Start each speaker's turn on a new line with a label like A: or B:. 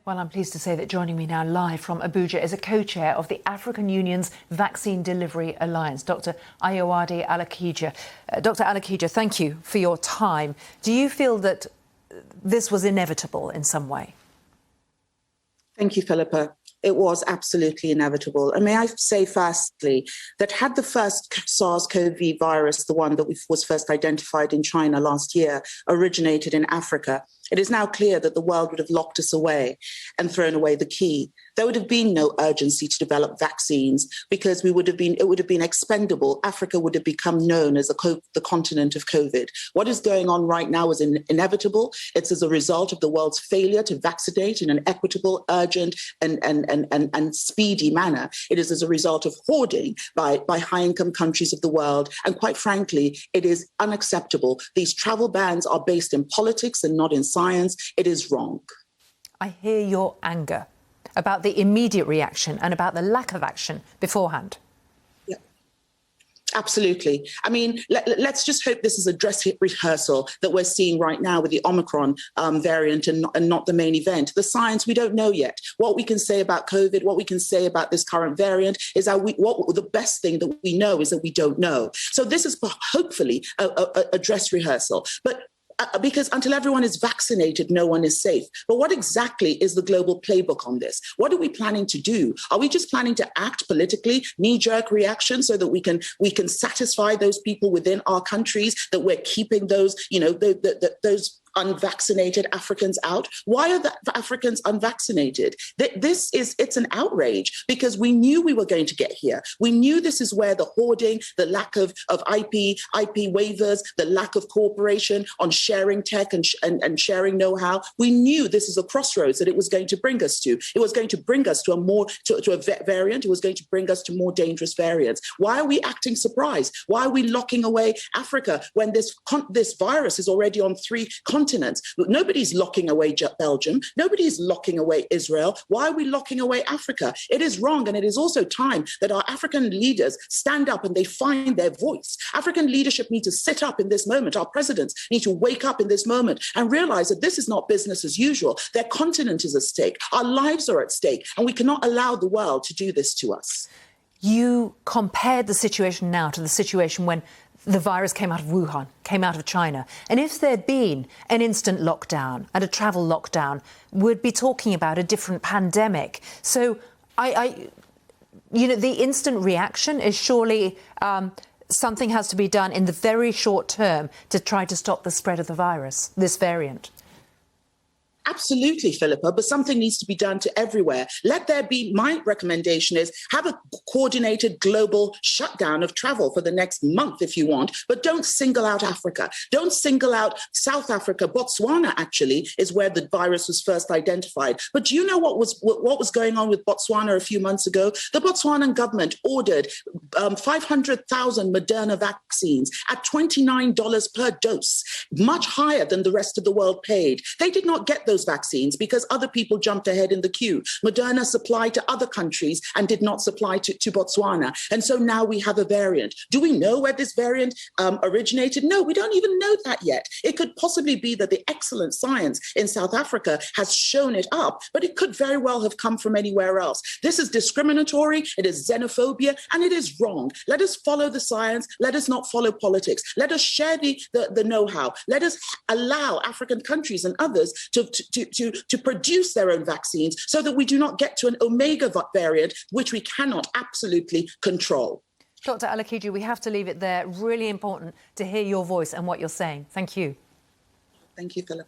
A: Well, I'm pleased to say that joining me now live from Abuja is a co-chair of the African Union's Vaccine Delivery Alliance, Dr. Ayowade Alakija. Dr. Alakija, thank you for your time. Do you feel that this was inevitable in some way?
B: Thank you, Philippa. It was absolutely inevitable. And may I say firstly that had the first SARS-CoV virus, the one that was first identified in China last year, originated in Africa, it is now clear that the world would have locked us away and thrown away the key. There would have been no urgency to develop vaccines because it would have been expendable. Africa would have become known as the continent of COVID. What is going on right now is inevitable. It's as a result of the world's failure to vaccinate in an equitable, urgent, and speedy manner. It is as a result of hoarding by high-income countries of the world. And quite frankly, it is unacceptable. These travel bans are based in politics and not in science. It is wrong.
A: I hear your anger about the immediate reaction and about the lack of action beforehand.
B: Yeah, absolutely. I mean, let's just hope this is a dress rehearsal that we're seeing right now with the Omicron variant and not the main event. The science, we don't know yet. What we can say about COVID, what we can say about this current variant is that the best thing that we know is that we don't know. So this is hopefully a dress rehearsal. But because until everyone is vaccinated, no one is safe. But what exactly is the global playbook on this? What are we planning to do? Are we just planning to act politically, knee-jerk reaction, so that we can satisfy those people within our countries, that we're keeping those, those unvaccinated Africans out? Why are the Africans unvaccinated? It's an outrage because we knew we were going to get here. We knew this is where the hoarding, the lack of IP waivers, the lack of cooperation on sharing tech and sharing know-how. We knew this is a crossroads that it was going to bring us to. It was going to bring us to a variant. It was going to bring us to more dangerous variants. Why are we acting surprised? Why are we locking away Africa when this virus is already on 3 continents? Nobody's locking away Belgium. Nobody's locking away Israel. Why are we locking away Africa? It is wrong. And it is also time that our African leaders stand up and they find their voice. African leadership need to sit up in this moment. Our presidents need to wake up in this moment and realize that this is not business as usual. Their continent is at stake. Our lives are at stake. And we cannot allow the world to do this to us.
A: You compared the situation now to the situation when the virus came out of Wuhan, came out of China. And if there'd been an instant lockdown and a travel lockdown, we'd be talking about a different pandemic. So the instant reaction is surely something has to be done in the very short term to try to stop the spread of the virus, this variant.
B: Absolutely, Philippa, but something needs to be done to everywhere. My recommendation is have a coordinated global shutdown of travel for the next month if you want, but don't single out Africa. Don't single out South Africa. Botswana actually is where the virus was first identified. But do you know what was going on with Botswana a few months ago? The Botswanan government ordered 500,000 Moderna vaccines at $29 per dose, much higher than the rest of the world paid. They did not get those vaccines because other people jumped ahead in the queue. Moderna supplied to other countries and did not supply to Botswana. And so now we have a variant. Do we know where this variant originated? No, we don't even know that yet. It could possibly be that the excellent science in South Africa has shown it up, but it could very well have come from anywhere else. This is discriminatory, it is xenophobia, and it is wrong. Let us follow the science. Let us not follow politics. Let us share the know-how. Let us allow African countries and others to produce their own vaccines so that we do not get to an Omega variant, which we cannot absolutely control.
A: Dr. Alakija, we have to leave it there. Really important to hear your voice and what you're saying. Thank you.
B: Thank you, Philip.